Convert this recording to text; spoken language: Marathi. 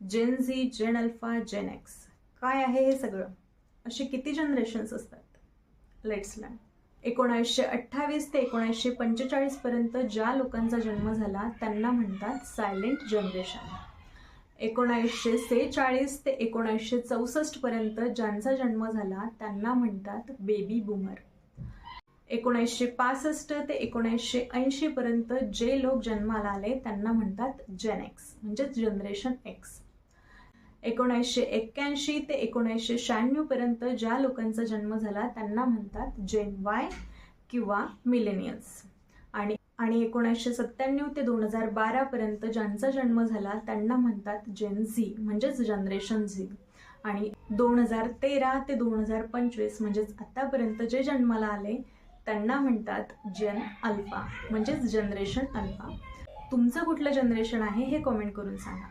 जेन झी, जेन अल्फा, जेन एक्स. काय आहे हे सगळं? असे किती जनरेशन्स असतात? Let's learn. 1928 ते 1945 पर्यंत ज्या लोकांचा जन्म झाला त्यांना म्हणतात सायलेंट जनरेशन. 1946 ते 1964 पर्यंत ज्यांचा जन्म झाला त्यांना म्हणतात बेबी बूमर. 1965 ते 1980 पर्यंत जे लोक जन्माला आले त्यांना म्हणतात जेन एक्स म्हणजेच जनरेशन एक्स. 1981 ते 1996 पर्यंत ज्या लोकांचा जन्म झाला त्यांना म्हणतात जेन वाय किंवा मिलेनियल्स. आणि 1997 ते 2012 पर्यंत ज्यांचा जन्म झाला त्यांना म्हणतात जेन झी म्हणजेच जनरेशन झी. आणि 2013 ते 2025 म्हणजेच आतापर्यंत जे जन्माला आले त्यांना म्हणतात जेन अल्फा म्हणजेच जनरेशन अल्फा. तुमचं कुठलं जनरेशन आहे हे कमेंट करून सांगा.